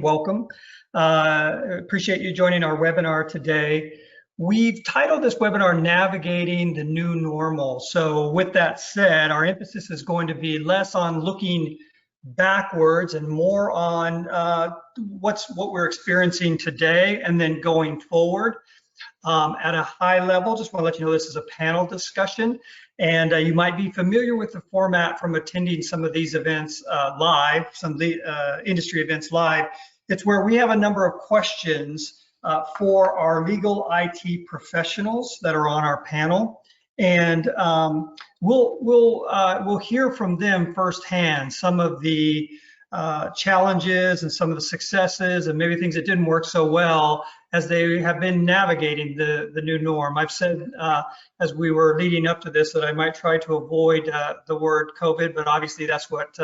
Welcome. Appreciate you joining our webinar today. We've titled this webinar, Navigating the New Normal. So with that said, our emphasis is going to be less on looking backwards and more on what we're experiencing today and then going forward. At a high level, just want to let you know this is a panel discussion, and you might be familiar with the format from attending some of these events live, some of the industry events live. It's where we have a number of questions for our legal IT professionals that are on our panel, and we'll hear from them firsthand some of the challenges and some of the successes and maybe things that didn't work so well as they have been navigating the new norm. I've said as we were leading up to this that I might try to avoid the word COVID, but obviously that's what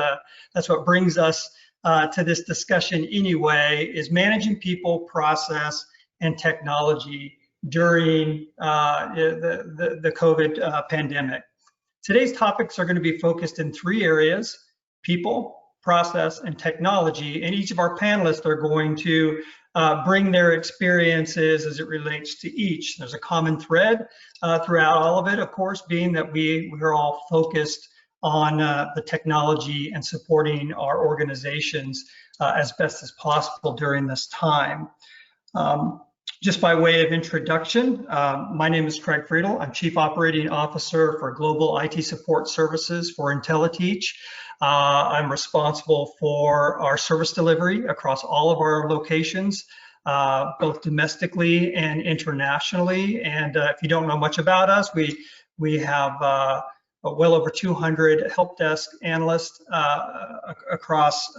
brings us to this discussion anyway, is managing people, process, and technology during the COVID pandemic. Today's topics are going to be focused in three areas: people, process, and technology, and each of our panelists are going to bring their experiences as it relates to each. There's a common thread throughout all of it, of course, being that we're all focused on the technology and supporting our organizations as best as possible during this time. Just by way of introduction, my name is Craig Friedel. I'm Chief Operating Officer for Global IT Support Services for Intelliteach. I'm responsible for our service delivery across all of our locations, both domestically and internationally. And if you don't know much about us, we have well over 200 help desk analysts across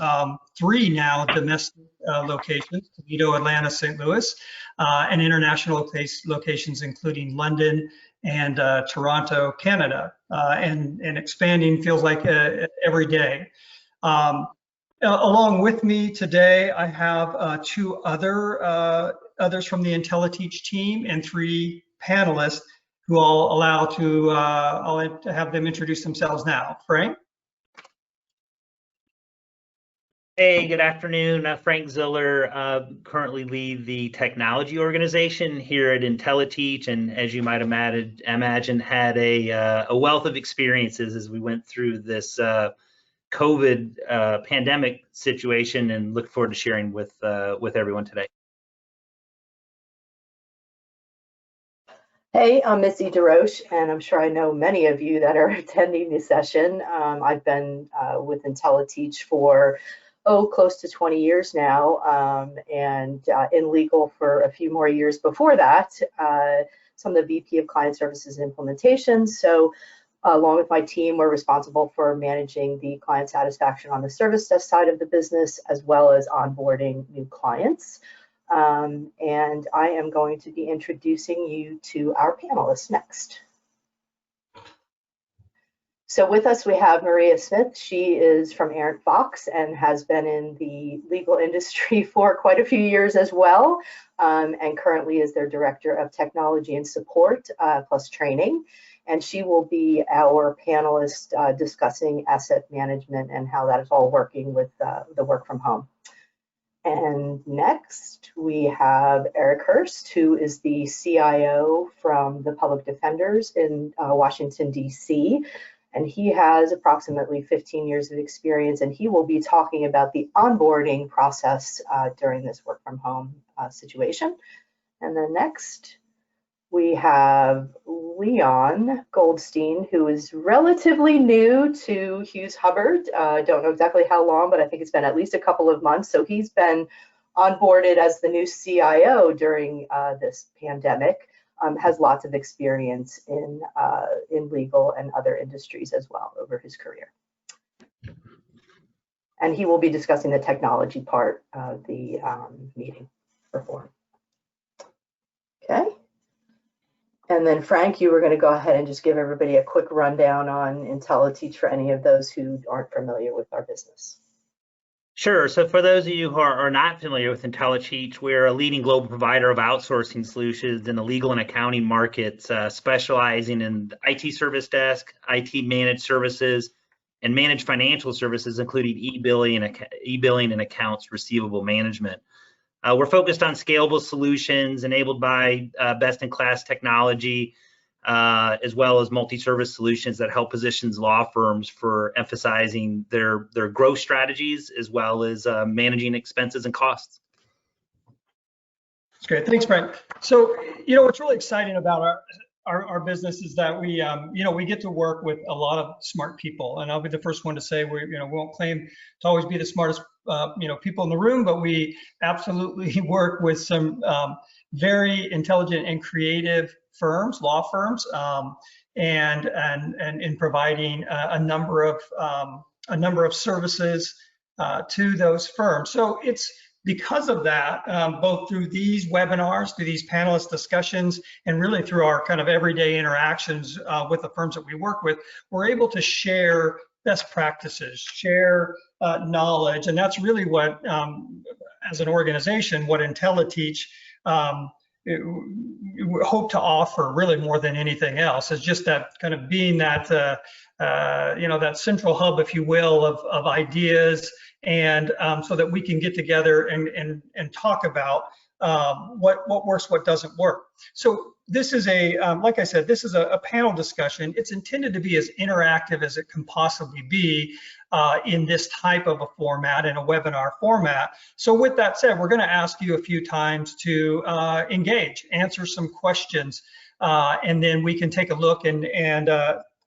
three now domestic locations: Toledo, Atlanta, St. Louis, and international locations including London and Toronto, Canada, and expanding feels like every day. Along with me today, I have two others from the Intelliteach team and three panelists who I'll have them introduce themselves now. Frank? Hey, good afternoon. Frank Ziller, currently lead the technology organization here at Intelliteach, and as you might imagine, had a wealth of experiences as we went through this COVID pandemic situation, and look forward to sharing with everyone today. Hey, I'm Missy DeRoche, and I'm sure I know many of you that are attending this session. I've been with Intelliteach for close to 20 years now, and in legal for a few more years before that. So I'm the VP of Client Services and Implementations. So along with my team, we're responsible for managing the client satisfaction on the service desk side of the business, as well as onboarding new clients. And I am going to be introducing you to our panelists next. So with us, we have Maria Smith. She is from Arent Fox and has been in the legal industry for quite a few years as well, and currently is their Director of Technology and Support plus Training. And she will be our panelist discussing asset management and how that is all working with the work from home. And next, we have Eric Hurst, who is the CIO from the Public Defenders in Washington, D.C., and he has approximately 15 years of experience, and he will be talking about the onboarding process during this work from home situation. And then next, we have Leon Goldstein, who is relatively new to Hughes Hubbard. I don't know exactly how long, but I think it's been at least a couple of months. So he's been onboarded as the new CIO during this pandemic. Has lots of experience in legal and other industries as well over his career. And he will be discussing the technology part of the meeting before. Okay. And then Frank, you were going to go ahead and just give everybody a quick rundown on Intelliteach for any of those who aren't familiar with our business. Sure. So for those of you who are not familiar with Intelliteach, we're a leading global provider of outsourcing solutions in the legal and accounting markets, specializing in IT service desk, IT managed services, and manage financial services, including e-billing and accounts receivable management. We're focused on scalable solutions enabled by best-in-class technology, as well as multi-service solutions that help positions law firms for emphasizing their growth strategies, as well as managing expenses and costs. That's great. Thanks, Frank. So, what's really exciting about our business is that we get to work with a lot of smart people, and I'll be the first one to say we won't claim to always be the smartest people in the room, but we absolutely work with some very intelligent and creative firms, law firms, and in providing a number of services to those firms. So it's because of that, both through these webinars, through these panelist discussions, and really through our kind of everyday interactions with the firms that we work with, we're able to share best practices, share knowledge, and that's really what, as an organization, what Intelliteach hope to offer, really more than anything else, is just that kind of being that that central hub, if you will, of ideas, and so that we can get together and talk about what works, what doesn't work. So this is like I said, this is a panel discussion. It's intended to be as interactive as it can possibly be in this type of a format, in a webinar format. So with that said, we're going to ask you a few times to engage, answer some questions, and then we can take a look and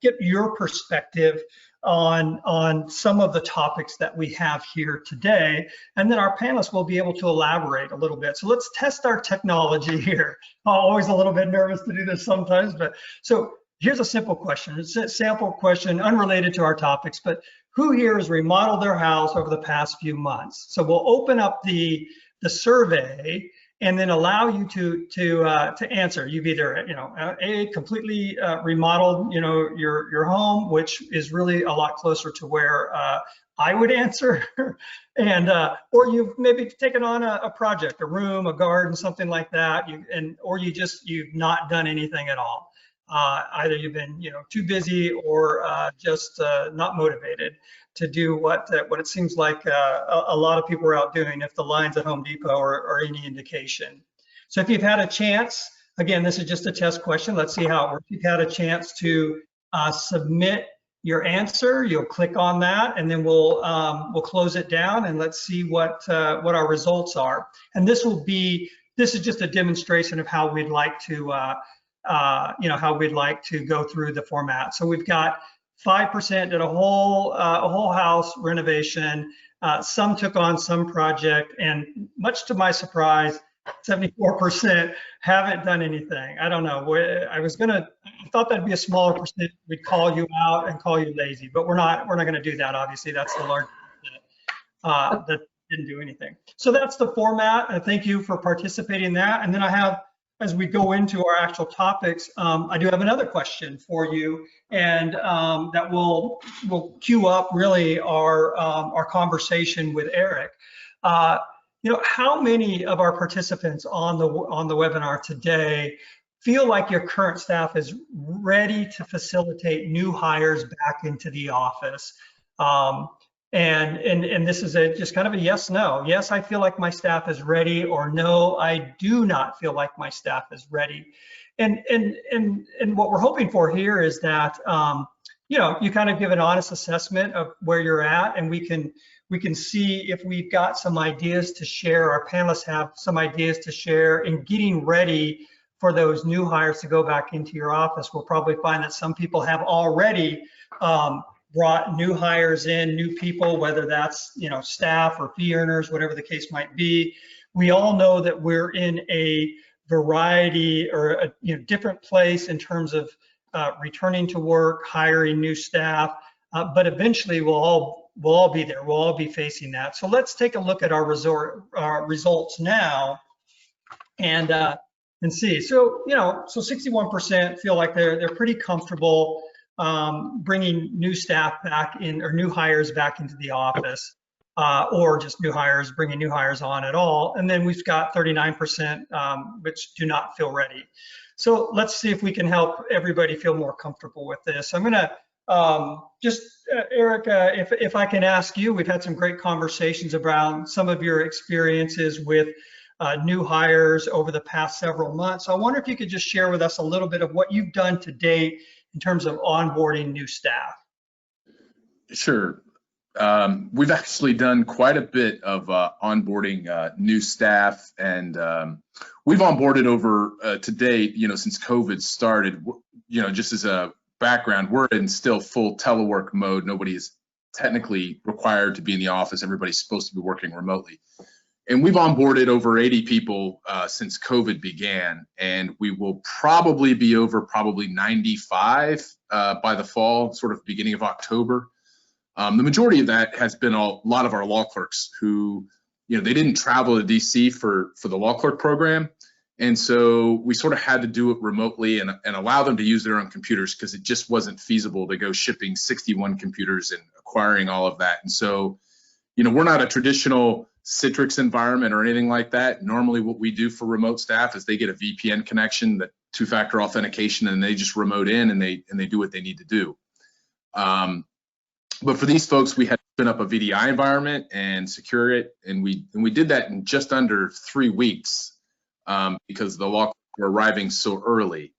get your perspective on some of the topics that we have here today, and then our panelists will be able to elaborate a little bit. So let's test our technology here. I'm always a little bit nervous to do this sometimes, but so here's a simple question. It's a sample question unrelated to our topics, but who here has remodeled their house over the past few months? So we'll open up the survey and then allow you to answer. You've either completely remodeled your home, which is really a lot closer to where I would answer, and or you've maybe taken on a project, a room, a garden, something like that, or you've not done anything at all. Either you've been too busy or just not motivated to do what it seems like a lot of people are out doing, if the lines at Home Depot are any indication. So if you've had a chance, again, this is just a test question. Let's see how it works. If you've had a chance to submit your answer, you'll click on that, and then we'll close it down, and let's see what our results are. And this is just a demonstration of how we'd like to how we'd like to go through the format. So we've got 5% did a whole house renovation. Some took on some project, and much to my surprise, 74% haven't done anything. I don't know. I thought that'd be a smaller percent. We'd call you out and call you lazy, but we're not going to do that. Obviously, that's the large percent that didn't do anything. So that's the format. Thank you for participating in that. And then I have, as we go into our actual topics, I do have another question for you, and that will cue up really our conversation with Eric. How many of our participants on the webinar today feel like your current staff is ready to facilitate new hires back into the office? And this is just kind of a yes, no. Yes, I feel like my staff is ready, or no, I do not feel like my staff is ready. And what we're hoping for here is that you kind of give an honest assessment of where you're at, and we can see if we've got some ideas to share. Our panelists have some ideas to share in getting ready for those new hires to go back into your office. We'll probably find that some people have already brought new hires in, new people, whether that's staff or fee earners, whatever the case might be. We all know that we're in a variety or a different place in terms of returning to work, hiring new staff, but eventually we'll all be there. We'll all be facing that. So let's take a look at our results now and see. So 61% feel like they're pretty comfortable bringing new staff back in, or new hires back into the office, or just new hires, bringing new hires on at all. And then we've got 39% which do not feel ready. So let's see if we can help everybody feel more comfortable with this. I'm going to Eric, if I can ask you, we've had some great conversations around some of your experiences with new hires over the past several months. So I wonder if you could just share with us a little bit of what you've done to date in terms of onboarding new staff. Sure. We've actually done quite a bit of onboarding new staff, and we've onboarded over to date, since COVID started, just as a background, we're in still full telework mode. Nobody is technically required to be in the office. Everybody's supposed to be working remotely. And we've onboarded over 80 people since COVID began, and we will probably be over 95 by the fall, sort of beginning of October. The majority of that has been a lot of our law clerks who, they didn't travel to DC for the law clerk program. And so we sort of had to do it remotely and allow them to use their own computers because it just wasn't feasible to go shipping 61 computers and acquiring all of that. And so, we're not a traditional Citrix environment or anything like that. Normally what we do for remote staff is they get a VPN connection, that two-factor authentication, and they just remote in and they do what they need to do. But for these folks, we had to spin up a VDI environment and secure it, and we did that in just under 3 weeks because the law were arriving so early.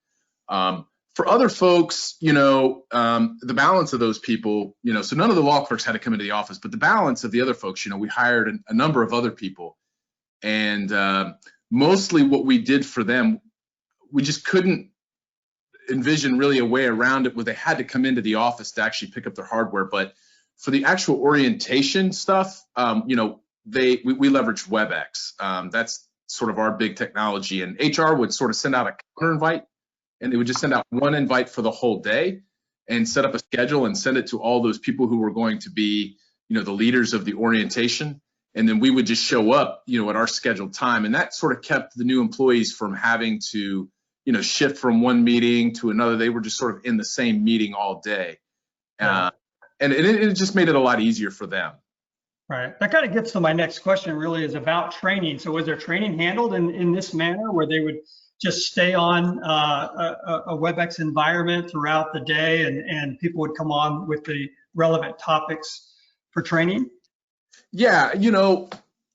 For other folks, the balance of those people, so none of the law clerks had to come into the office, but the balance of the other folks, we hired a number of other people, and mostly what we did for them, we just couldn't envision really a way around it where they had to come into the office to actually pick up their hardware. But for the actual orientation stuff, we leveraged WebEx. That's sort of our big technology, and HR would sort of send out a counter invite, and they would just send out one invite for the whole day and set up a schedule and send it to all those people who were going to be, the leaders of the orientation. And then we would just show up, at our scheduled time. And that sort of kept the new employees from having to, shift from one meeting to another. They were just sort of in the same meeting all day. And it just made it a lot easier for them. Right. That kind of gets to my next question, really, is about training. So was their training handled in this manner where they would just stay on a WebEx environment throughout the day and people would come on with the relevant topics for training? Yeah,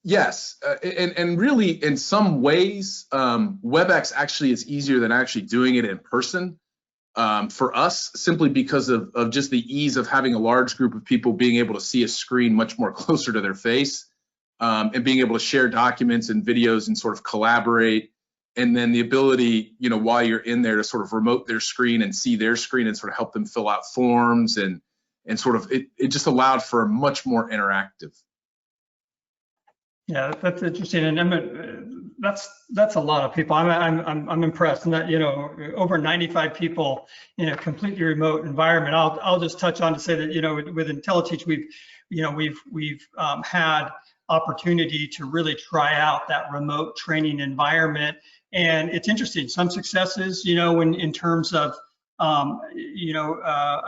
yes. And really, in some ways, WebEx actually is easier than actually doing it in person for us, simply because of just the ease of having a large group of people being able to see a screen much more closer to their face and being able to share documents and videos and sort of collaborate. And then the ability, while you're in there to sort of remote their screen and see their screen and sort of help them fill out forms and sort of, it just allowed for a much more interactive. Yeah, that's interesting, and that's a lot of people. I'm impressed, and that over 95 people in a completely remote environment. I'll just touch on to say that with Intelliteach we've had opportunity to really try out that remote training environment, and it's interesting. Some successes, in terms of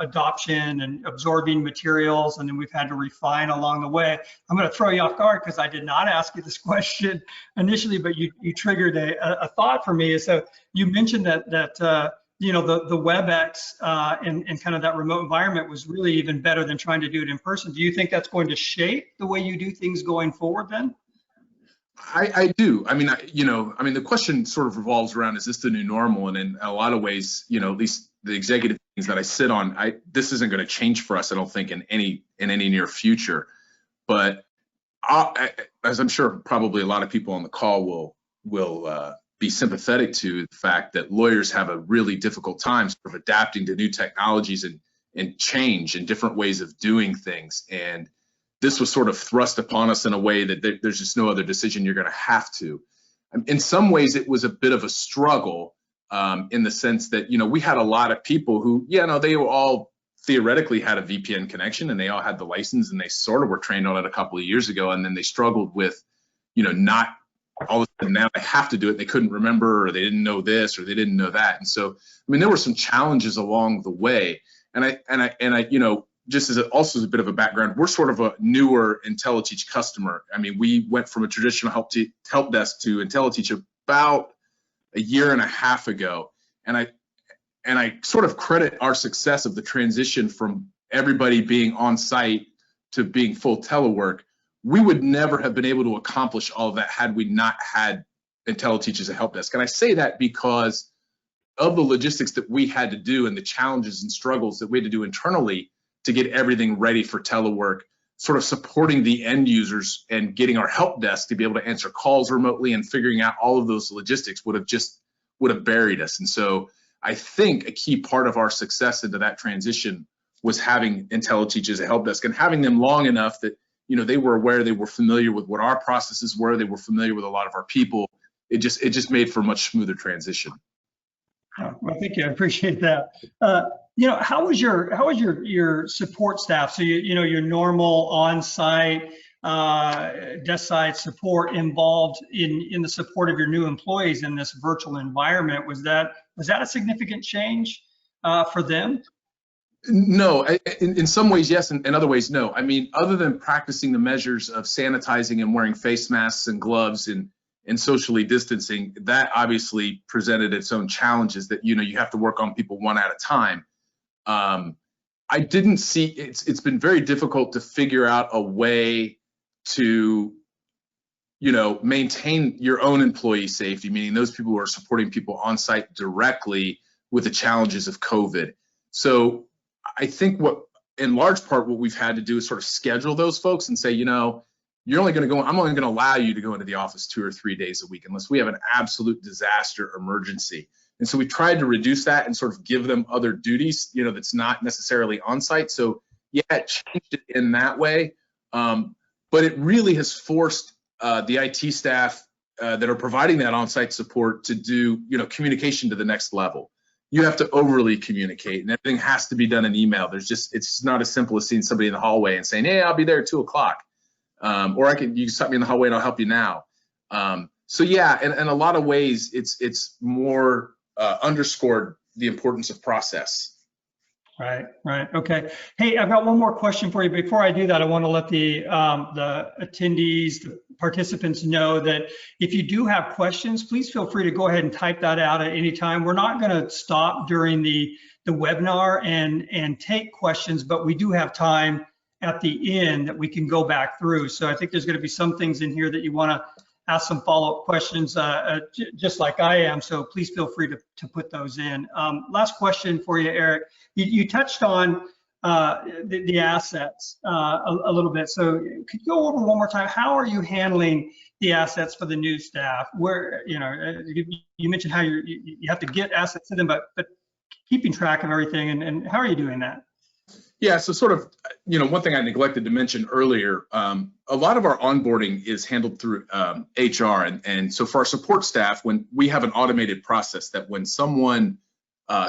adoption and absorbing materials, and then we've had to refine along the way. I'm going to throw you off guard because I did not ask you this question initially, but you triggered a thought for me. So you mentioned that the WebEx and kind of that remote environment was really even better than trying to do it in person. Do you think that's going to shape the way you do things going forward then? I do. The question sort of revolves around, is this the new normal? And in a lot of ways, at least the executive things that I sit on, this isn't going to change for us, I don't think, in any near future. But as I'm sure probably a lot of people on the call will be sympathetic to the fact that lawyers have a really difficult time sort of adapting to new technologies and change and different ways of doing things. And this was sort of thrust upon us in a way that there's just no other decision, you're going to have to. In some ways, it was a bit of a struggle in the sense that, we had a lot of people who, they all theoretically had a VPN connection and they all had the license and they sort of were trained on it a couple of years ago. And then they struggled with, not all of a sudden now they have to do it. They couldn't remember, or they didn't know this, or they didn't know that. And so, there were some challenges along the way. And I just as also as a bit of a background, we're sort of a newer Intelliteach customer. We went from a traditional help desk to Intelliteach about a year and a half ago. And I sort of credit our success of the transition from everybody being on site to being full telework. We would never have been able to accomplish all of that had we not had Intelliteach as a help desk. And I say that because of the logistics that we had to do and the challenges and struggles that we had to do internally to get everything ready for telework, sort of supporting the end users and getting our help desk to be able to answer calls remotely and figuring out all of those logistics would have buried us. And so I think a key part of our success into that transition was having Intelliteach as a help desk and having them long enough that, you know, they were aware, they were familiar with what our processes were, they were familiar with a lot of our people. It just made for a much smoother transition. Oh, well, thank you. I appreciate that. You know, how was your support staff? So you know, your normal on-site desk side support involved in the support of your new employees in this virtual environment. Was that a significant change for them? No, in some ways, yes, and in other ways, no. I mean, other than practicing the measures of sanitizing and wearing face masks and gloves and socially distancing, that obviously presented its own challenges that, you know, you have to work on people one at a time. I didn't see, it's been very difficult to figure out a way to, you know, maintain your own employee safety, meaning those people who are supporting people on site directly with the challenges of COVID. So I think in large part, what we've had to do is sort of schedule those folks and say, you know, I'm only going to allow you to go into the office 2 or 3 days a week unless we have an absolute disaster emergency. And so we tried to reduce that and sort of give them other duties, you know, that's not necessarily on site. So yeah, it changed it in that way. But it really has forced the IT staff that are providing that on-site support to do, you know, communication to the next level. You have to overly communicate, and everything has to be done in email. It's not as simple as seeing somebody in the hallway and saying, hey, I'll be there at 2 o'clock. Or you can stop me in the hallway and I'll help you now. So yeah, in a lot of ways, it's more underscored the importance of process. Right. Okay. Hey, I've got one more question for you. Before I do that, I want to let the attendees, the participants know that if you do have questions, please feel free to go ahead and type that out at any time. We're not going to stop during the webinar and take questions, but we do have time at the end that we can go back through. So I think there's going to be some things in here that you want to ask some follow-up questions, just like I am. So please feel free to put those in. Last question for you, Eric. You touched on the assets a little bit. So could you go over one more time? How are you handling the assets for the new staff? Where, you know, you mentioned how you have to get assets to them, but keeping track of everything, and how are you doing that? Yeah, so sort of, you know, one thing I neglected to mention earlier, a lot of our onboarding is handled through HR. And so for our support staff, when we have an automated process that when someone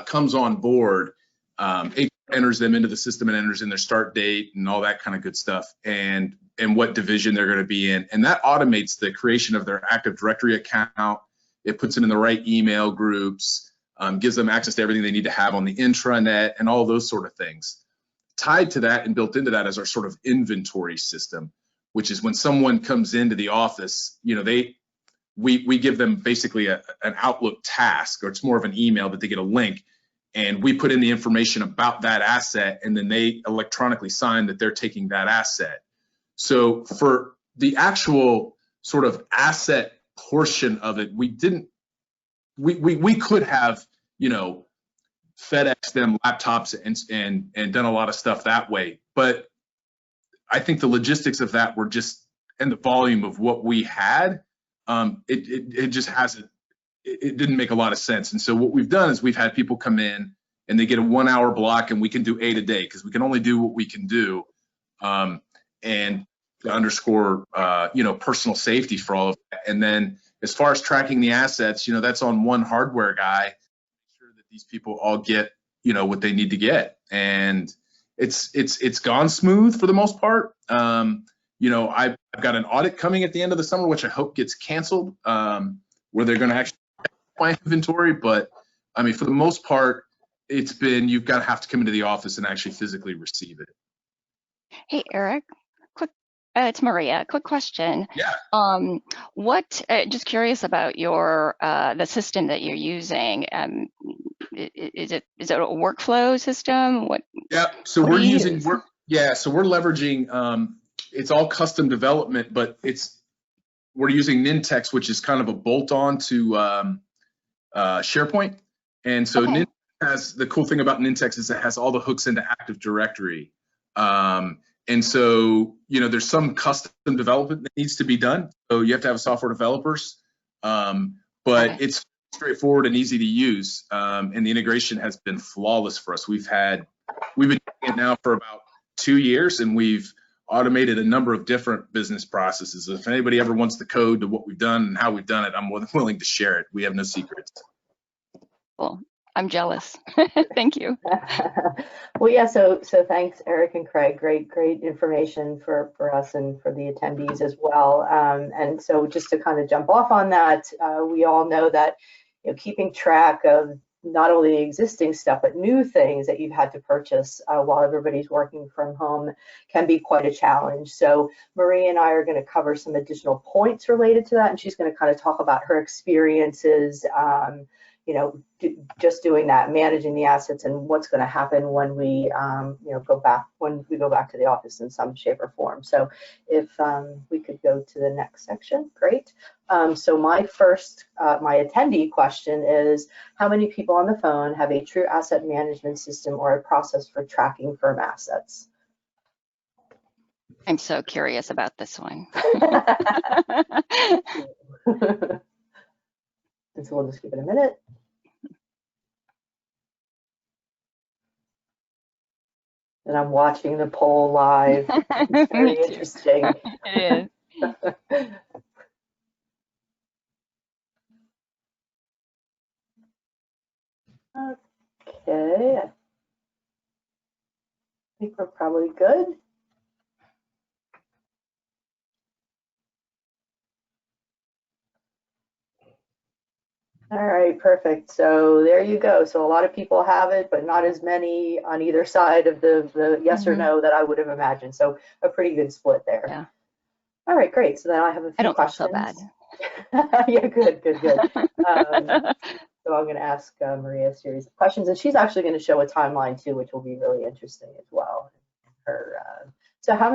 comes on board, HR enters them into the system and enters in their start date and all that kind of good stuff and what division they're going to be in. And that automates the creation of their Active Directory account. It puts it in the right email groups, gives them access to everything they need to have on the intranet and all those sort of things. Tied to that and built into that is our sort of inventory system, which is when someone comes into the office, you know, we give them basically an Outlook task, or it's more of an email that they get a link, and we put in the information about that asset, and then they electronically sign that they're taking that asset. So for the actual sort of asset portion of it, we could have, you know, FedEx them laptops and done a lot of stuff that way. But I think the logistics of that were just, and the volume of what we had, it just hasn't, it didn't make a lot of sense. And so what we've done is we've had people come in and they get a 1 hour block, and we can do 8 a day because we can only do what we can do. And to underscore, you know, personal safety for all of that. And then as far as tracking the assets, you know, that's on one hardware guy. These people all get, you know, what they need to get, and it's gone smooth for the most part. You know, I've got an audit coming at the end of the summer, which I hope gets canceled, where they're going to actually find inventory. But I mean, for the most part, it's been, you've got to have to come into the office and actually physically receive it. Hey, Eric, quick It's Maria. Quick question. Yeah. Just curious about your the system that you're using. Is it a workflow system? Yeah. So What we're do you using use? so we're leveraging it's all custom development, but we're using Nintex, which is kind of a bolt-on to SharePoint. And so Okay. the cool thing about Nintex is it has all the hooks into Active Directory. And so, there's some custom development that needs to be done. So you have to have software developers, but Okay. it's straightforward and easy to use. And the integration has been flawless for us. We've been using it now for about 2 years, and we've automated a number of different business processes. If anybody ever wants the code to what we've done and how we've done it, I'm more than willing to share it. We have no secrets. Well, I'm jealous. Thank you. Well, yeah, so thanks, Eric and Craig. Great information for us and for the attendees as well. And so just to kind of jump off on that, we all know that keeping track of not only existing stuff, but new things that you've had to purchase while everybody's working from home can be quite a challenge. So Marie and I are going to cover some additional points related to that, and she's going to kind of talk about her experiences just doing that, managing the assets, and what's going to happen when we, go back to the office in some shape or form. So if we could go to the next section, great. So my attendee question is, how many people on the phone have a true asset management system or a process for tracking firm assets? I'm so curious about this one. And so we'll just give it a minute. And I'm watching the poll live. It's very interesting. It is. Okay. I think we're probably good. All right, perfect. So there you go. So a lot of people have it, but not as many on either side of the yes or no that I would have imagined. So a pretty good split there. Yeah. All right, great. So then I have a few questions. I don't feel bad. Yeah, good. So I'm going to ask Maria a series of questions, and she's actually going to show a timeline too, which will be really interesting as well. So how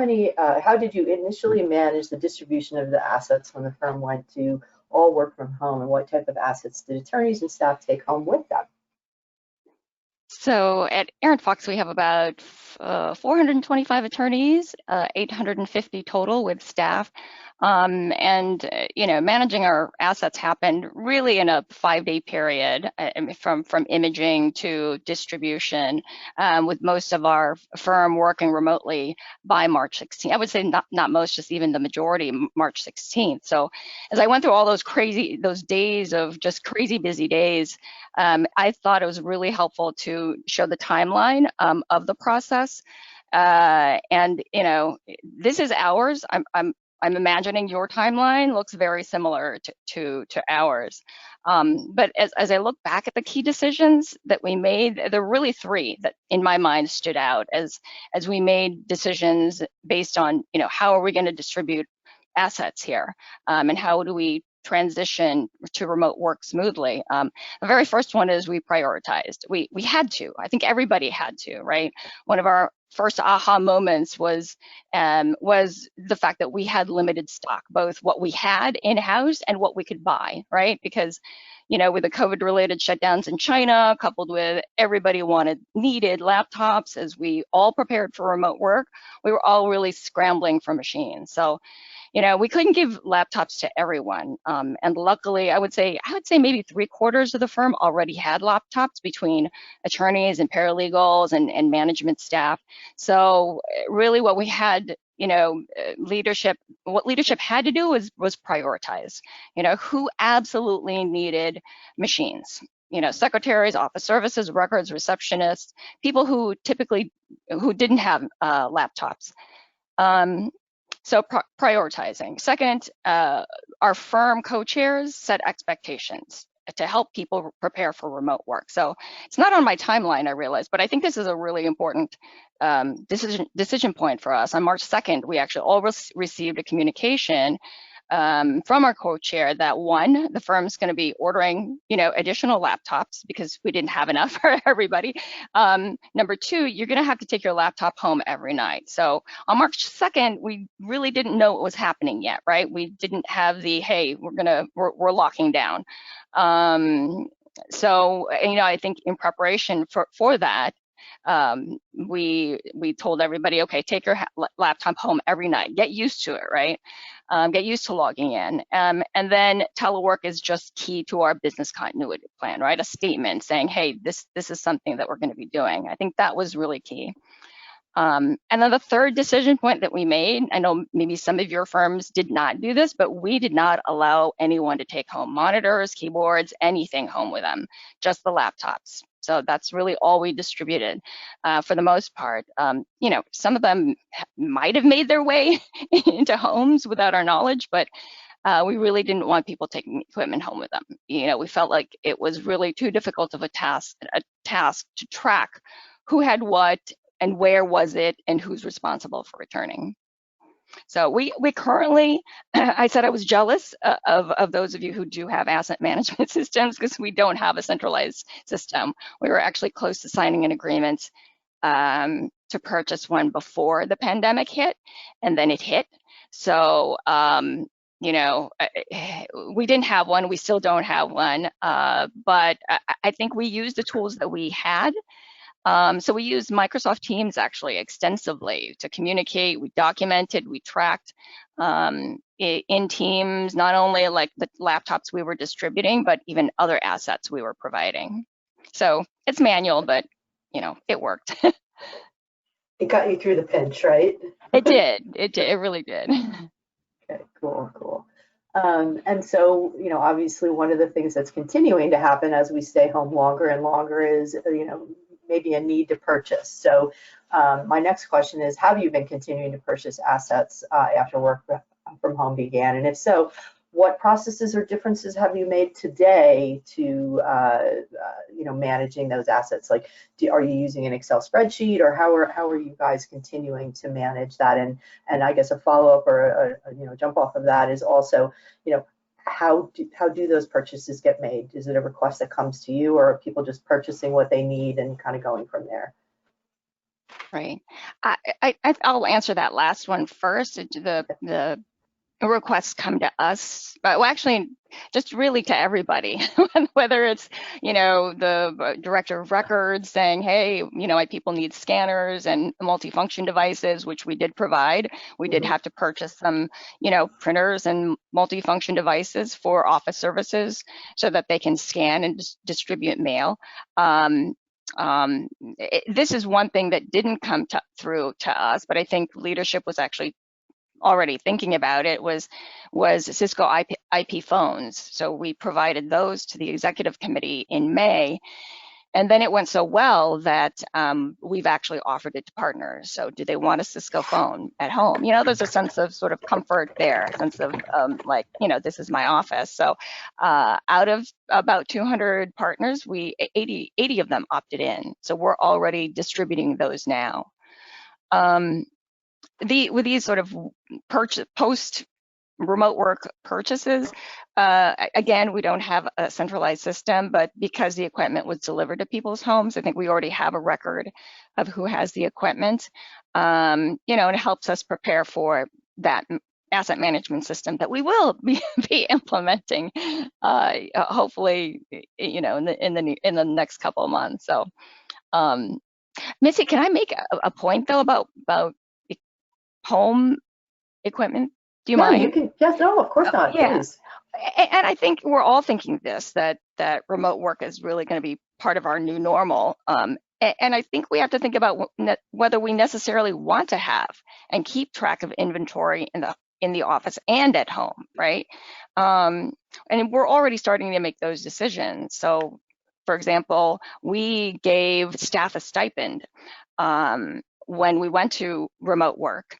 did you initially manage the distribution of the assets when the firm went to all work from home, and what type of assets did attorneys and staff take home with them? So at Aaron Fox, we have about 425 attorneys, 850 total with staff. Managing our assets happened really in a 5-day period from imaging to distribution, with most of our firm working remotely by March 16th. I would say not most, just even the majority, March 16th. So as I went through all those days of just crazy busy days, I thought it was really helpful to show the timeline of the process. This is ours. I'm imagining your timeline looks very similar to ours. But as I look back at the key decisions that we made, there are really 3 that in my mind stood out as we made decisions based on, how are we going to distribute assets here, and how do we transition to remote work smoothly. The very first one is we prioritized. We had to. I think everybody had to, right? One of our first aha moments was the fact that we had limited stock, both what we had in-house and what we could buy, right? Because, with the COVID-related shutdowns in China, coupled with everybody needed laptops as we all prepared for remote work, we were all really scrambling for machines. So, we couldn't give laptops to everyone. And luckily, I would say maybe 3/4 of the firm already had laptops between attorneys and paralegals and management staff. So really what we had, leadership had to do was prioritize, who absolutely needed machines. Secretaries, office services, records, receptionists, people who didn't have laptops. So prioritizing. Second, our firm co-chairs set expectations. to help people prepare for remote work. So it's not on my timeline, I realize, but I think this is a really important decision point for us. On March 2nd, we actually all received a communication from our co-chair that one, the firm's going to be ordering, additional laptops because we didn't have enough for everybody. Number two, you're going to have to take your laptop home every night. So on March 2nd, we really didn't know what was happening yet, right? We didn't have the, hey, we're locking down. So, I think in preparation for that, we told everybody, okay, take your laptop home every night, get used to it, right? Get used to logging in. And then telework is just key to our business continuity plan, right? A statement saying, hey, this is something that we're going to be doing. I think that was really key. And then the third decision point that we made, I know maybe some of your firms did not do this, but we did not allow anyone to take home monitors, keyboards, anything home with them, just the laptops. So that's really all we distributed for the most part. Some of them might have made their way into homes without our knowledge, but we really didn't want people taking equipment home with them. We felt like it was really too difficult of a task to track who had what and where was it and who's responsible for returning. So we currently, I said I was jealous of those of you who do have asset management systems because we don't have a centralized system. We were actually close to signing an agreement to purchase one before the pandemic hit, and then it hit. So, we didn't have one, we still don't have one, but I think we used the tools that we had. So we used Microsoft Teams actually extensively to communicate. We documented, we tracked in Teams, not only like the laptops we were distributing, but even other assets we were providing. So it's manual, but it worked. It got you through the pinch, right? It did. It really did. Okay, cool. And so, obviously one of the things that's continuing to happen as we stay home longer and longer is, maybe a need to purchase. So my next question is, have you been continuing to purchase assets after work from home began? And if so, what processes or differences have you made today to, managing those assets? Like, are you using an Excel spreadsheet, or how are you guys continuing to manage that? And I guess a follow-up or a jump off of that is also, how do those purchases get made? Is it a request that comes to you, or are people just purchasing what they need and kind of going from there? Right. I'll answer that last one first. The requests come to us, but actually just really to everybody, whether it's, the director of records saying, hey, my people need scanners and multifunction devices, which we did provide. We did have to purchase some, printers and multifunction devices for office services so that they can scan and distribute mail. This is one thing that didn't come through to us, but I think leadership was actually already thinking about it, was Cisco IP phones. So we provided those to the executive committee in May, and then it went so well that we've actually offered it to partners. So do they want a Cisco phone at home? There's a sense of sort of comfort there, a sense of this is my office. So out of about 200 partners, 80 of them opted in. So we're already distributing those now. With these sort of post remote work purchases, again, we don't have a centralized system, but because the equipment was delivered to people's homes, I think we already have a record of who has the equipment. And it helps us prepare for that asset management system that we will be implementing, hopefully, in the next couple of months. So, Missy, can I make a point though about home equipment? Do you mind? You can. Yes, no, of course not. Yeah. Please. And I think we're all thinking this, that remote work is really going to be part of our new normal. And I think we have to think about whether we necessarily want to have and keep track of inventory in the office and at home, right? And we're already starting to make those decisions. So, for example, we gave staff a stipend when we went to remote work.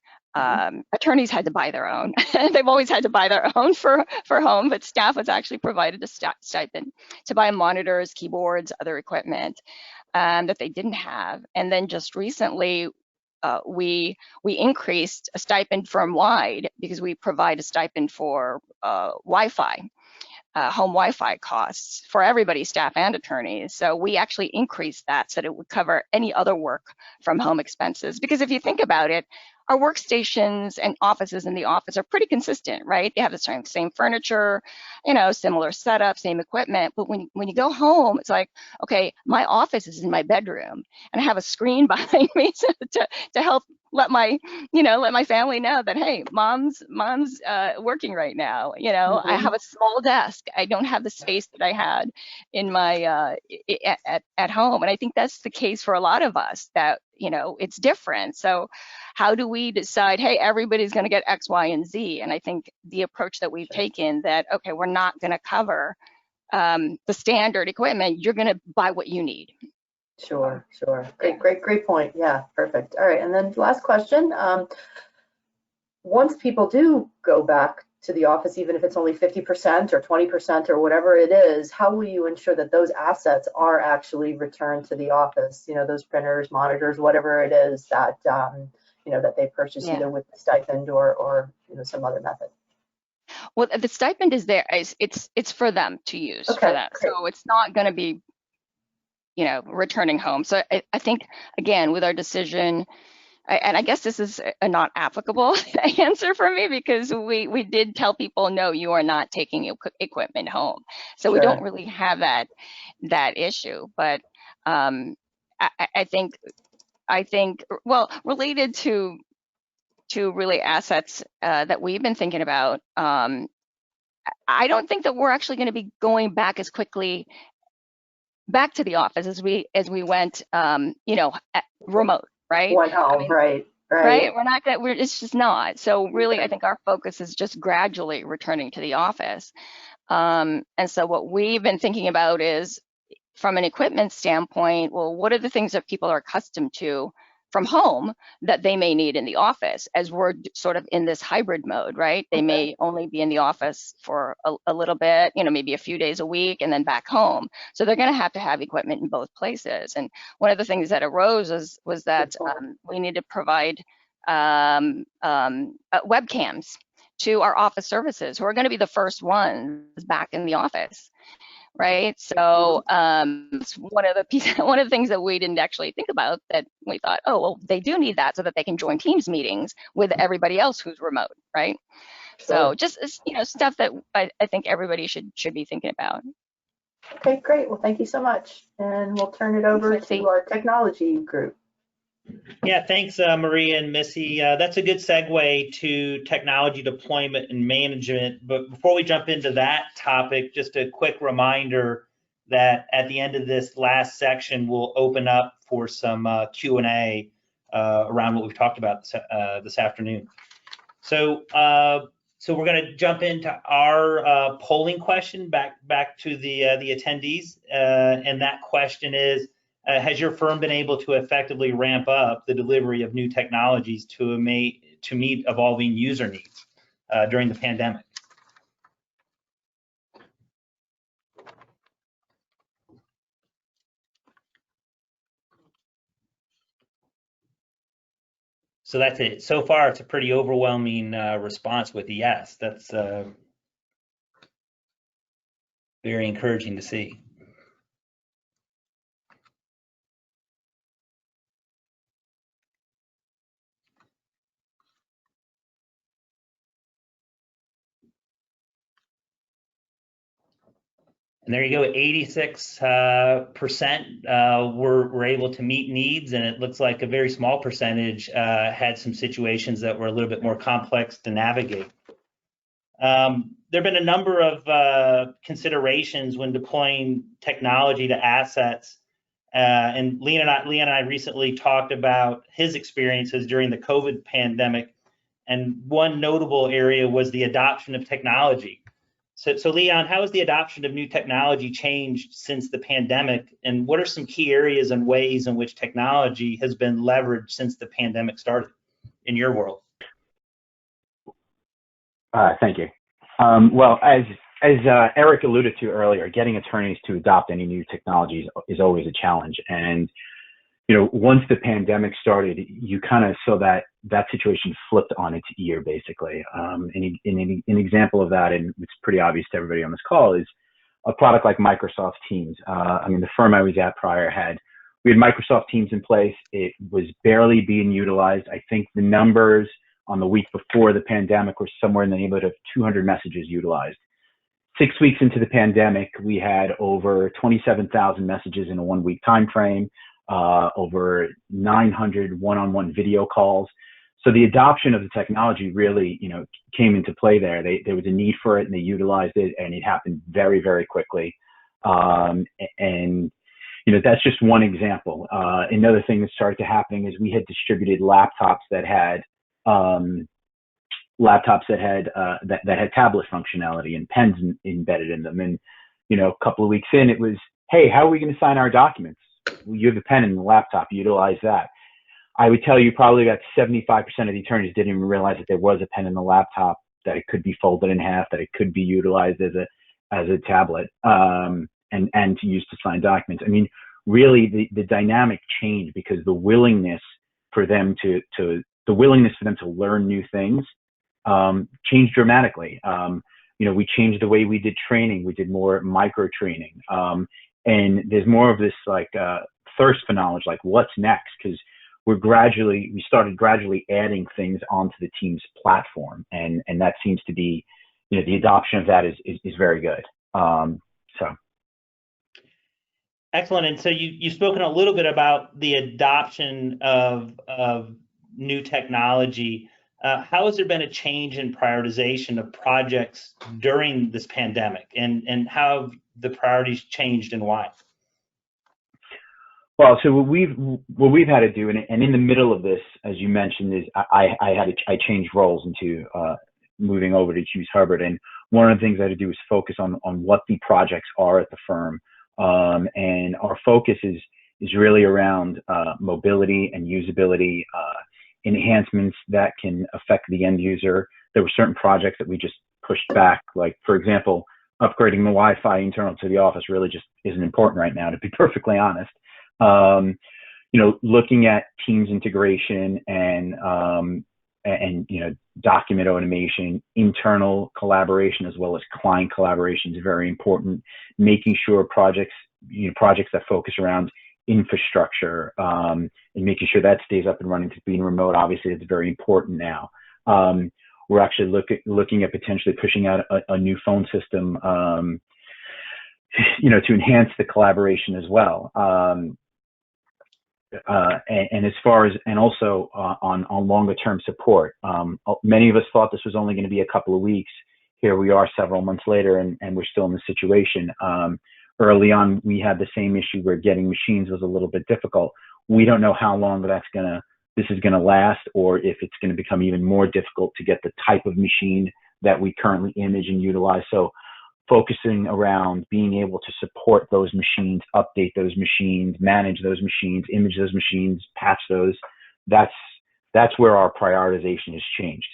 Attorneys had to buy their own. They've always had to buy their own for home, but staff was actually provided a stipend to buy monitors, keyboards, other equipment that they didn't have. And then just recently, we increased a stipend firm-wide because we provide a stipend for Wi-Fi. Home Wi-Fi costs for everybody, staff and attorneys. So we actually increased that so that it would cover any other work from home expenses. Because if you think about it, our workstations and offices in the office are pretty consistent, right? They have the same furniture, similar setup, same equipment. But when you go home, it's like, okay, my office is in my bedroom, and I have a screen behind me to help let my family know that, hey, mom's working right now. I have a small desk. I don't have the space that I had in my at home, and I think that's the case for a lot of us. That it's different. So how do we decide, hey, everybody's going to get X, Y, and Z? And I think the approach that we've taken, that okay, we're not going to cover the standard equipment. You're going to buy what you need. Sure. Great point. Yeah, perfect. All right, and then last question. Once people do go back to the office, even if it's only 50% or 20% or whatever it is, how will you ensure that those assets are actually returned to the office? Those printers, monitors, whatever it is that that they purchase either with the stipend or some other method. Well, the stipend is there. It's for them to use for that. Great. So it's not going to be returning home. So I think, again, with our decision, and I guess this is a not applicable answer for me, because we did tell people, no, you are not taking equipment home. So we don't really have that issue. But I think, well, related to really assets that we've been thinking about, I don't think that we're actually going to be going back as quickly back to the office as we went, remote, right? Went home, right. We're not gonna. It's just not. So really, I think our focus is just gradually returning to the office. And so what we've been thinking about is, from an equipment standpoint, well, what are the things that people are accustomed to from home that they may need in the office, as we're sort of in this hybrid mode, right? They may only be in the office for a little bit, maybe a few days a week, and then back home. So they're going to have equipment in both places. And one of the things that arose was that we need to provide webcams to our office services, who are going to be the first ones back in the office. Right. So it's one of the things that we didn't actually think about, that we thought, oh, well, they do need that so that they can join Teams meetings with everybody else who's remote. Right. So just, stuff that I think everybody should be thinking about. Okay, great. Well, thank you so much. And we'll turn it over to our technology group. Yeah, thanks, Maria and Missy. That's a good segue to technology deployment and management. But before we jump into that topic, just a quick reminder that at the end of this last section, we'll open up for some Q&A around what we've talked about this afternoon. So we're going to jump into our polling question back to the attendees, and that question is, has your firm been able to effectively ramp up the delivery of new technologies to meet evolving user needs during the pandemic? So that's it. So far, it's a pretty overwhelming response with a yes. That's very encouraging to see. And there you go, 86% were able to meet needs, and it looks like a very small percentage had some situations that were a little bit more complex to navigate. There have been a number of considerations when deploying technology to assets, and Leon and I recently talked about his experiences during the COVID pandemic, and one notable area was the adoption of technology. So Leon, how has the adoption of new technology changed since the pandemic, and what are some key areas and ways in which technology has been leveraged since the pandemic started in your world? Thank you. Well, as Eric alluded to earlier, getting attorneys to adopt any new technologies is always a challenge. And once the pandemic started, you kind of saw that situation flipped on its ear, basically. An example of that, and it's pretty obvious to everybody on this call, is a product like Microsoft Teams. The firm I was at prior we had Microsoft Teams in place. It was barely being utilized. I think the numbers on the week before the pandemic were somewhere in the neighborhood of 200 messages utilized. 6 weeks into the pandemic, we had over 27,000 messages in a 1 week time frame, over 900 one-on-one video calls. So the adoption of the technology really, came into play there. There was a need for it, and they utilized it, and it happened very, very quickly. That's just one example. Another thing that started to happen is we had distributed laptops that had tablet functionality and pens embedded in them. And a couple of weeks in, it was, hey, how are we going to sign our documents? Well, you have a pen in the laptop, utilize that. I would tell you probably about 75% of the attorneys didn't even realize that there was a pen in the laptop, that it could be folded in half, that it could be utilized as a tablet, and to use to sign documents. Really the dynamic changed because the willingness for them to learn new things changed dramatically. We changed the way we did training. We did more micro training. And there's more of this thirst for knowledge, like what's next? Because we started gradually adding things onto the Teams platform, and that seems to be, the adoption of that is very good. Excellent. And so you've spoken a little bit about the adoption of new technology. How has there been a change in prioritization of projects during this pandemic, and how have the priorities changed and why? Well, so what we've had to do, and in the middle of this, as you mentioned, is I changed roles into moving over to Hughes Hubbard, and one of the things I had to do was focus on what the projects are at the firm, and our focus is really around mobility and usability, enhancements that can affect the end user. There were certain projects that we just pushed back, like for example, upgrading the Wi-Fi internal to the office really just isn't important right now, to be perfectly honest. Looking at Teams integration and document automation, internal collaboration, as well as client collaboration is very important. Making sure projects that focus around infrastructure, and making sure that stays up and running, to being remote, obviously it's very important now. We're actually looking at potentially pushing out a new phone system, to enhance the collaboration as well. And as far as, and also on longer term support, many of us thought this was only going to be a couple of weeks. Here we are several months later, and we're still in the situation. Early on, we had the same issue where getting machines was a little bit difficult. We don't know how long this is gonna last, or if it's gonna become even more difficult to get the type of machine that we currently image and utilize. So focusing around being able to support those machines, update those machines, manage those machines, image those machines, patch those, that's where our prioritization has changed.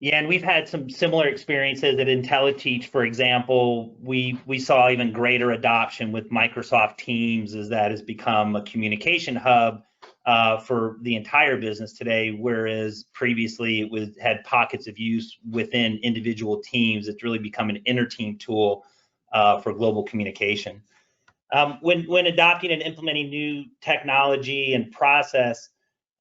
Yeah, and we've had some similar experiences at Intelliteach, for example. We saw even greater adoption with Microsoft Teams, as that has become a communication hub for the entire business today, whereas previously it had pockets of use within individual teams. It's really become an inter-team tool for global communication. When adopting and implementing new technology and process,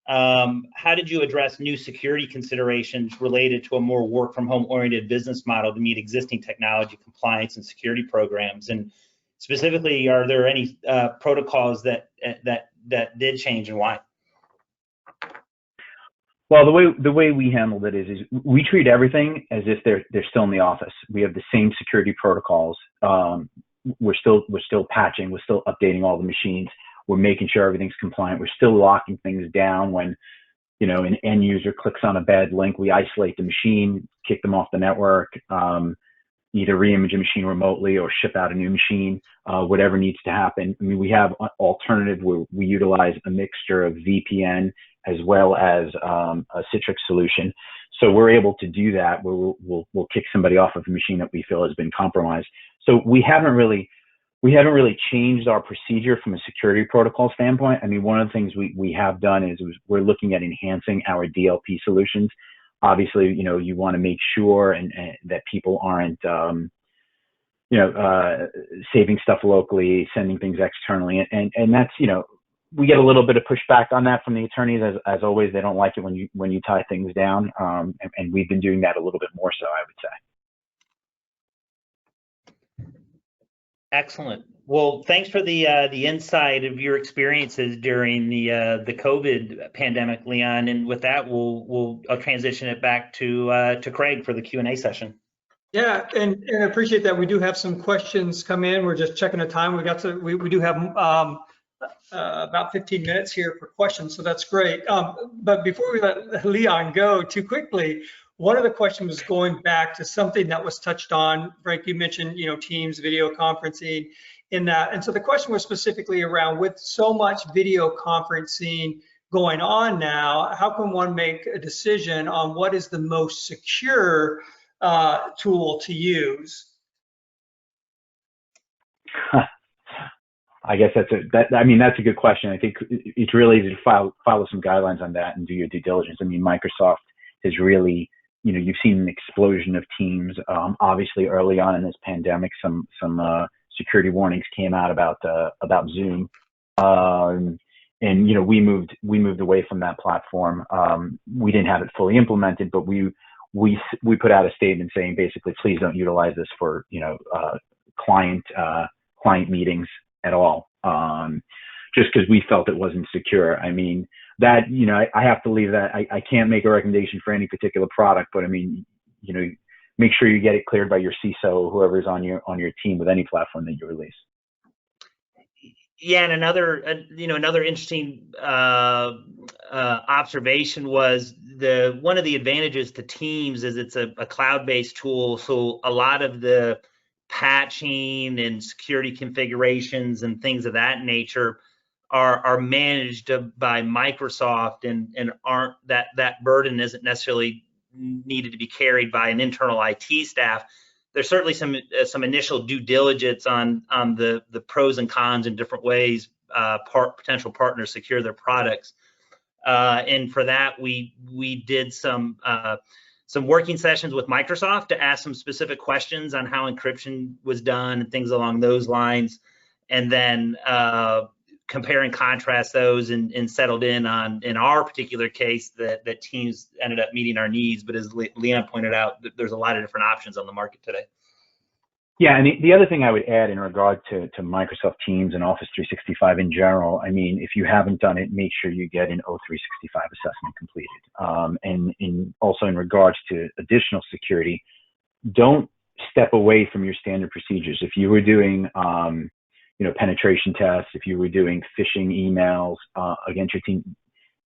how did you address new security considerations related to a more work from home oriented business model to meet existing technology compliance and security programs? And specifically, are there any protocols that did change, and why? Well, the way we handled it is we treat everything as if they're still in the office. We have the same security protocols. We're still patching. We're still updating all the machines. We're making sure everything's compliant. We're still locking things down when, an end user clicks on a bad link. We isolate the machine, kick them off the network, either reimage a machine remotely or ship out a new machine, whatever needs to happen. I mean, we have an alternative where we utilize a mixture of VPN as well as a Citrix solution. So we're able to do that where we'll kick somebody off of a machine that we feel has been compromised. So we haven't really changed our procedure from a security protocol standpoint. I mean, one of the things we have done is we're looking at enhancing our DLP solutions. Obviously, you know, you want to make sure and that people aren't, saving stuff locally, sending things externally, and that's, you know, we get a little bit of pushback on that from the attorneys. As always, they don't like it when you tie things down, and we've been doing that a little bit more so, I would say. Excellent. Well, thanks for the insight of your experiences during the COVID pandemic, Leon. And with that, I'll transition it back to Craig for the Q&A session. Yeah, and I appreciate that. We do have some questions come in. We're just checking the time. We do have about 15 minutes here for questions, so that's great. But before we let Leon go too quickly, one of the questions was going back to something that was touched on. Frank, you mentioned, you know, Teams, video conferencing in that. And so the question was specifically around, with so much video conferencing going on now, how can one make a decision on what is the most secure tool to use? I guess that's a good question. I think it's really easy to follow some guidelines on that and do your due diligence. I mean, Microsoft has really, you know, you've seen an explosion of Teams. Obviously, early on in this pandemic, some security warnings came out about Zoom, and you know, we moved away from that platform. We didn't have it fully implemented, but we put out a statement saying basically, please don't utilize this for, you know, client meetings at all, just because we felt it wasn't secure. I mean, that, you know, I have to leave that. I can't make a recommendation for any particular product, but I mean, you know, make sure you get it cleared by your CISO, whoever's on your team with any platform that you release. Yeah, and another interesting observation was one of the advantages to Teams is it's a cloud-based tool, so a lot of the patching and security configurations and things of that nature are managed by Microsoft, and aren't that burden isn't necessarily needed to be carried by an internal IT staff. There's certainly some initial due diligence on the pros and cons in different ways potential partners secure their products, and for that we did some working sessions with Microsoft to ask some specific questions on how encryption was done and things along those lines, and then compare and contrast those and settled in our particular case that Teams ended up meeting our needs. But as Leon pointed out, there's a lot of different options on the market today. Yeah, and the other thing I would add in regard to Microsoft Teams and Office 365 in general, I mean, if you haven't done it, make sure you get an O365 assessment completed. And also in regards to additional security, don't step away from your standard procedures. If you were doing penetration tests, if you were doing phishing emails against your team,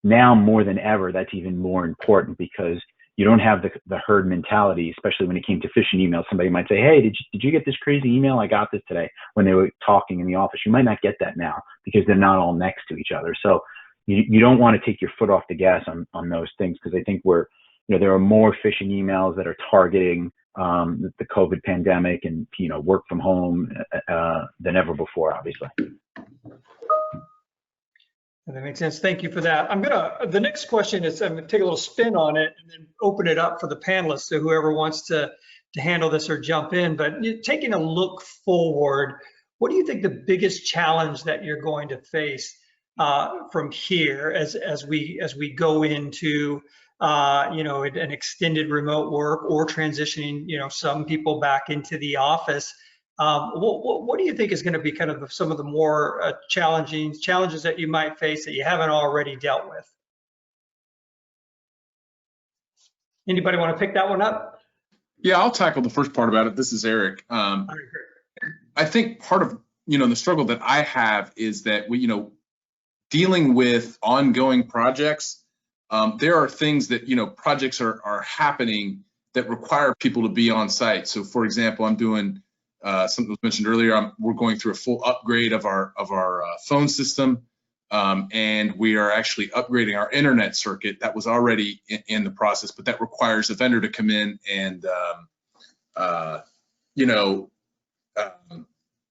now more than ever, that's even more important, because you don't have the herd mentality, especially when it came to phishing emails. Somebody might say, hey, did you get this crazy email? I got this today, when they were talking in the office. You might not get that now because they're not all next to each other. So you don't want to take your foot off the gas on those things, because I think there are more phishing emails that are targeting the COVID pandemic and, work from home than ever before, obviously. That makes sense. Thank you for that. The next question is, I'm gonna take a little spin on it and then open it up for the panelists, so whoever wants to handle this or jump in. But taking a look forward, what do you think the biggest challenge that you're going to face from here as we go into an extended remote work, or transitioning some people back into the office? What do you think is going to be kind of some of the more challenges that you might face that you haven't already dealt with? Anybody want to pick that one up? Yeah, I'll tackle the first part about it. This is Eric. I think part of the struggle that I have is that dealing with ongoing projects. There are things that projects are happening that require people to be on site. So, for example, I'm doing something that was mentioned earlier. We're going through a full upgrade of our phone system. and we are actually upgrading our internet circuit that was already in the process, but that requires a vendor to come in and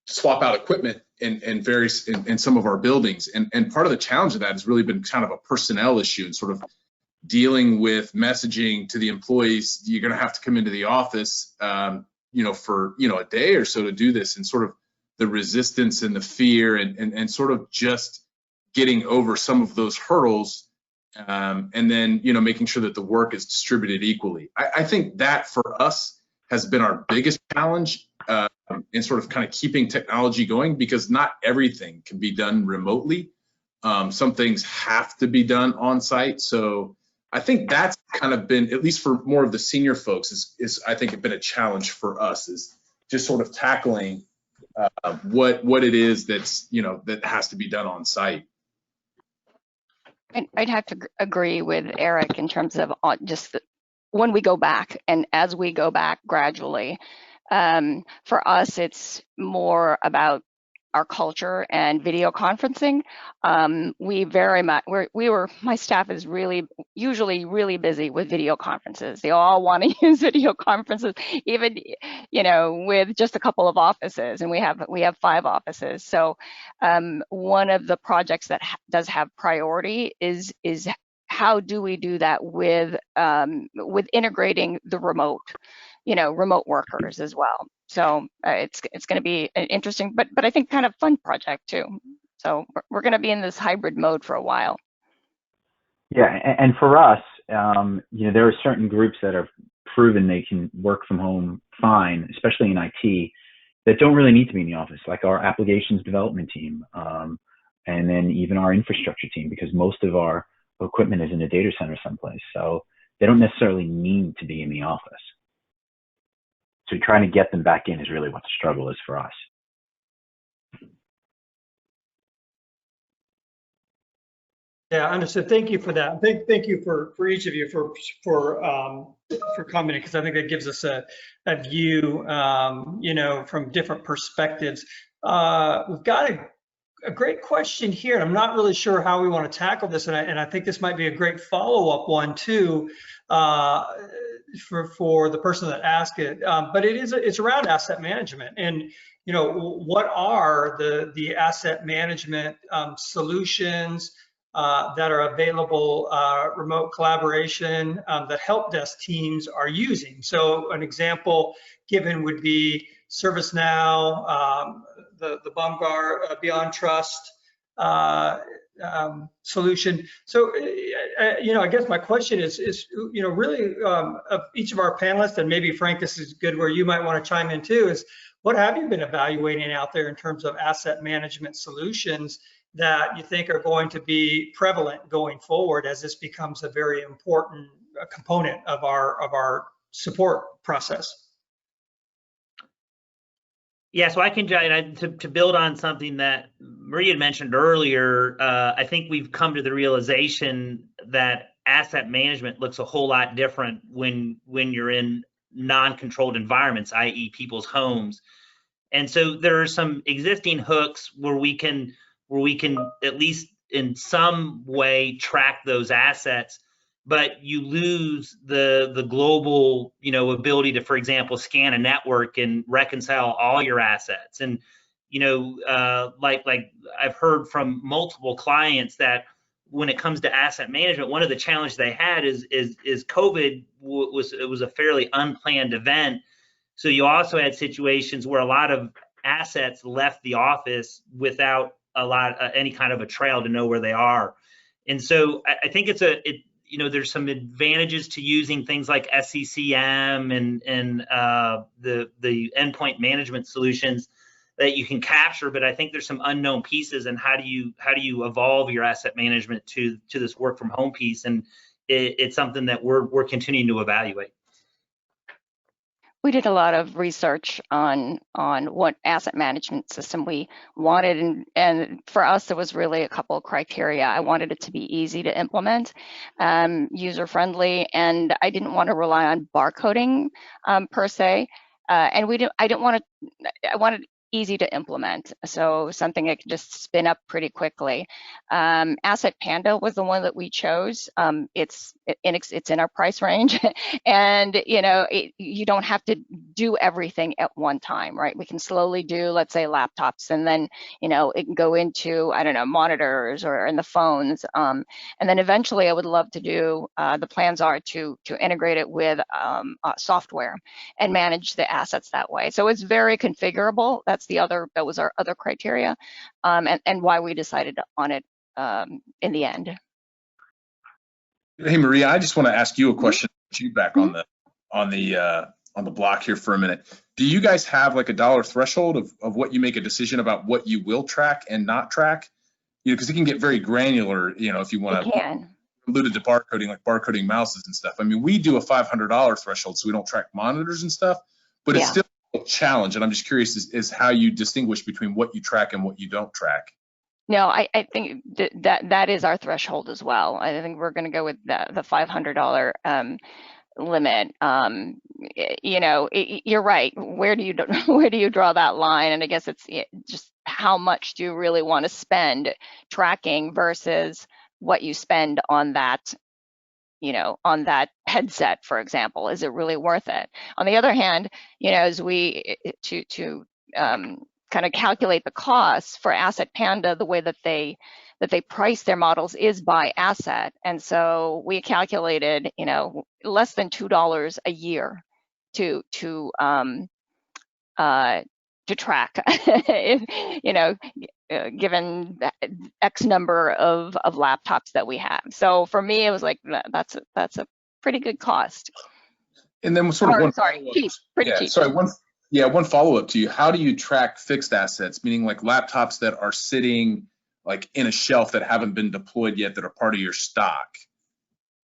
swap out equipment in some of our buildings. And part of the challenge of that has really been kind of a personnel issue and sort of dealing with messaging to the employees. You're going to have to come into the office, for a day or so to do this, and sort of the resistance and the fear and sort of just getting over some of those hurdles, and then making sure that the work is distributed equally. I think that for us has been our biggest challenge in sort of kind of keeping technology going, because not everything can be done remotely. Some things have to be done on site. So I think that's kind of been, at least for more of the senior folks, is I think it's been a challenge for us, is just sort of tackling what it is that's that has to be done on site. I'd have to agree with Eric in terms of just when we go back and as we go back gradually. For us, it's more about our culture and video conferencing. My staff is usually really busy with video conferences. They all want to use video conferences, even, with just a couple of offices, and we have 5 offices. So one of the projects that does have priority is how do we do that with integrating the remote workers as well. So it's going to be an interesting, but I think kind of fun project too. So we're going to be in this hybrid mode for a while. Yeah, and for us, there are certain groups that have proven they can work from home fine, especially in IT, that don't really need to be in the office, like our applications development team, and then even our infrastructure team, because most of our equipment is in a data center someplace. So they don't necessarily need to be in the office. So trying to get them back in is really what the struggle is for us. Yeah, understood. Thank you for that. Thank you for each of you for commenting, because I think that gives us a view, from different perspectives. We've got a great question here, and I'm not really sure how we want to tackle this, and I think this might be a great follow-up one too, for the person that asked it. But it's around asset management, and what are the asset management solutions that are available, remote collaboration, that help desk teams are using. So an example given would be ServiceNow, the Baumgart Beyond Trust solution. So, I guess my question is really of each of our panelists, and maybe Frank, this is good where you might want to chime in too, is what have you been evaluating out there in terms of asset management solutions that you think are going to be prevalent going forward as this becomes a very important component of our support process? Yeah, so I can to build on something that Maria had mentioned earlier. I think we've come to the realization that asset management looks a whole lot different when you're in non-controlled environments, i.e., people's homes. And so there are some existing hooks where we can at least in some way track those assets, but you lose the global, ability to, for example, scan a network and reconcile all your assets. And, like I've heard from multiple clients that when it comes to asset management, one of the challenges they had is COVID was a fairly unplanned event. So you also had situations where a lot of assets left the office without any kind of a trail to know where they are. And so I think there's some advantages to using things like SCCM and the endpoint management solutions that you can capture, but I think there's some unknown pieces. And how do you evolve your asset management to this work from home piece? And it's something that we're continuing to evaluate. We did a lot of research on what asset management system we wanted, and for us, it was really a couple of criteria. I wanted it to be easy to implement, user-friendly, and I didn't want to rely on barcoding per se. And I wanted easy to implement. So something that can just spin up pretty quickly. Asset Panda was the one that we chose. It's in our price range, and you don't have to do everything at one time, right? We can slowly do, let's say, laptops, and then it can go into, I don't know, monitors or in the phones, and then eventually I would love to do. The plans are to integrate it with software and manage the assets that way. So it's very configurable. That was our other criteria, and why we decided on it in the end. Hey, Maria, I just want to ask you a question. Put you back on the block here for a minute. Do you guys have like a dollar threshold of what you make a decision about what you will track and not track? Because it can get very granular. If you want to alluded to barcoding, like barcoding mouses and stuff. I mean, we do a $500 threshold, so we don't track monitors and stuff, but it's still a challenge. And I'm just curious is how you distinguish between what you track and what you don't track. No, I think that is our threshold as well. I think we're going to go with the $500 limit. You're right. Where do you draw that line? And I guess it's just how much do you really want to spend tracking versus what you spend on that, on that headset, for example. Is it really worth it? On the other hand, as we to kind of calculate the costs for Asset Panda, the way that they price their models is by asset, and so we calculated, less than $2 a year to track, given X number of laptops that we have. So for me, it was like that's a pretty good cost. And then sort of cheap, pretty cheap. Sorry, one follow-up to you. How do you track fixed assets, meaning like laptops that are sitting like in a shelf that haven't been deployed yet that are part of your stock,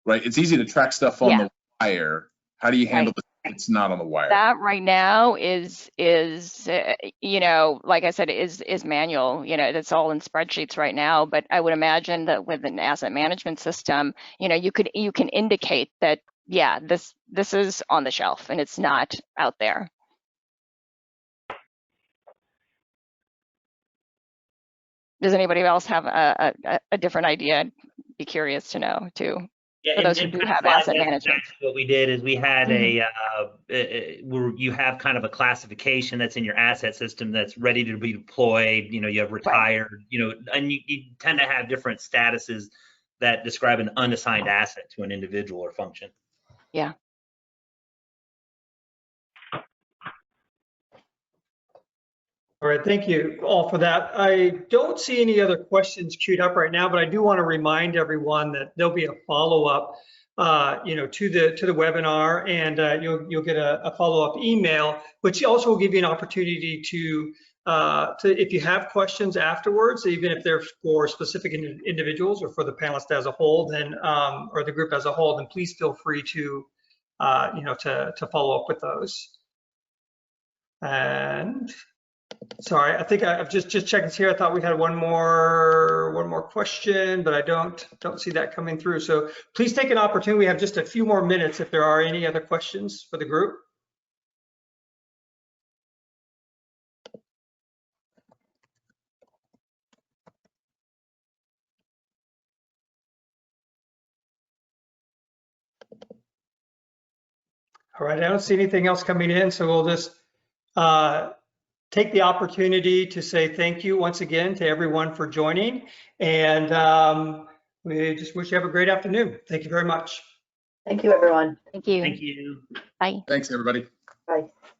right? It's easy to track stuff on the wire. How do you handle it's not on the wire? That right now is like I said, is manual. It's all in spreadsheets right now. But I would imagine that with an asset management system, you can indicate that this is on the shelf and it's not out there. Does anybody else have a different idea? I'd be curious to know too. Yeah, for those who do have asset management. What we did is we had where you have kind of a classification that's in your asset system that's ready to be deployed. You have retired. And you tend to have different statuses that describe an unassigned asset to an individual or function. Yeah. All right, thank you all for that. I don't see any other questions queued up right now, but I do want to remind everyone that there'll be a follow-up, to the webinar, and you'll get a follow-up email, which also will give you an opportunity to if you have questions afterwards, even if they're for specific individuals or for the panelists as a whole, then or the group as a whole, then please feel free to to follow up with those. And sorry, I think I've just checking here. I thought we had one more question, but I don't see that coming through. So please take an opportunity. We have just a few more minutes if there are any other questions for the group. All right, I don't see anything else coming in, so we'll just take the opportunity to say thank you once again to everyone for joining, and we just wish you have a great afternoon. Thank you very much. Thank you, everyone. Thank you. Thank you. Bye. Thanks, everybody. Bye.